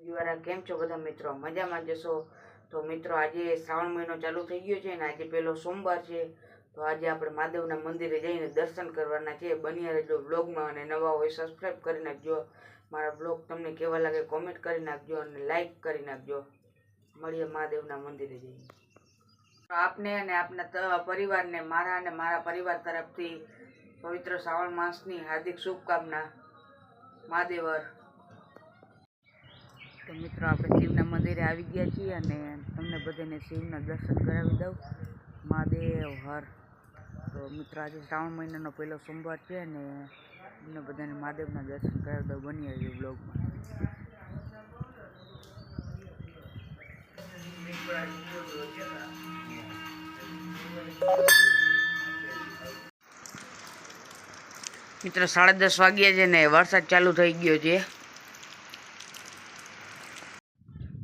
યુવારા કેમ છો બધા મિત્રો? મજામાં જશો તો મિત્રો, આજે શ્રાવણ મહિનો ચાલુ થઈ ગયો છે ને આજે પહેલો સોમવાર છે. તો આજે આપણે મહાદેવના મંદિરે જઈને દર્શન કરવાના છે. બન્યા રહેજો બ્લોગમાં, અને નવા હોય સબસ્ક્રાઈબ કરી નાખજો. મારા બ્લોગ તમને કેવા લાગે કોમેન્ટ કરી નાખજો અને લાઈક કરી નાખજો. મળીએ મહાદેવના મંદિરે જઈને. આપને અને આપના પરિવારને મારા અને મારા પરિવાર તરફથી પવિત્ર શ્રાવણ માસની હાર્દિક શુભકામના. મહાદેવર. તો મિત્રો, આપણે શિવના મંદિરે આવી ગયા છીએ અને તમને બધાને શિવના દર્શન કરાવી દઉં. મહાદેવ હર. તો મિત્રો, આજે શ્રાવણ મહિનાનો પહેલો સોમવાર છે અને તમને બધાને મહાદેવના દર્શન કરાવી દઉં. બની આવ્યું બ્લોગમાં. મિત્રો, 10:30 વાગ્યા છે ને વરસાદ ચાલુ થઈ ગયો છે.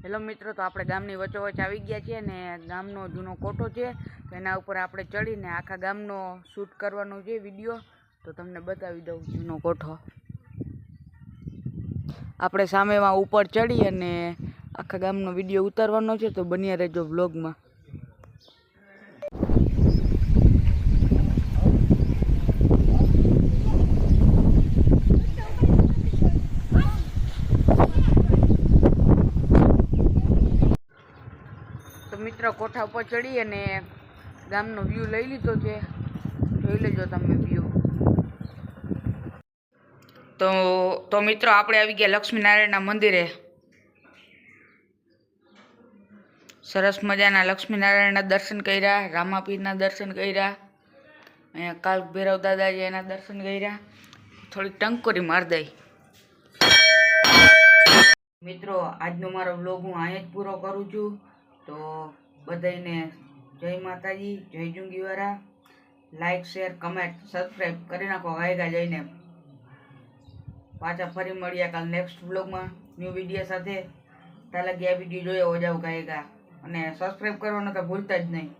હેલો મિત્રો, તો આપણે ગામની વચ્ચોવચ્ચ આવી ગયા છીએ ને ગામનો જૂનો કોઠો છે. તો એના ઉપર આપણે ચડીને આખા ગામનો શૂટ કરવાનો છે વિડીયો. તો તમને બતાવી દઉં જૂનો કોઠો. આપણે સામેમાં ઉપર ચડી અને આખા ગામનો વિડીયો ઉતારવાનો છે. તો બન્યા રહેજો વ્લોગમાં. મિત્રો, કોઠા ઉપર ચડી અને ગામનો વ્યૂ લઈ લીધો છે. જોઈ લેજો તમે વ્યૂ. તો મિત્રો, આપણે આવી ગયા લક્ષ્મીનારાયણના મંદિરે. સરસ મજાના લક્ષ્મીનારાયણના દર્શન કર્યા, રામાપીરના દર્શન કર્યા, અહીંયા કાલ ભૈરવ દાદાજી એના દર્શન કર્યા. થોડીક ટંકોરી માર દઈ. મિત્રો, આજનો મારો વ્લોગ હું અહીંયા જ પૂરો કરું છું. તો બધાને જય માતાજી, જય જુંગીવાળા. લાઈક, શેર, કમેન્ટ, સબસ્ક્રાઈબ કરી નાખો ગાયગા જઈને. પાછા ફરી મળ્યા કાલ નેક્સ્ટ વ્લોગમાં ન્યૂ વિડીયો સાથે. ત્યાં લગી આ વિડીયો જોયો જાવ ગાયગા, અને સબસ્ક્રાઈબ કરવાનું તો ભૂલતા જ નહીં.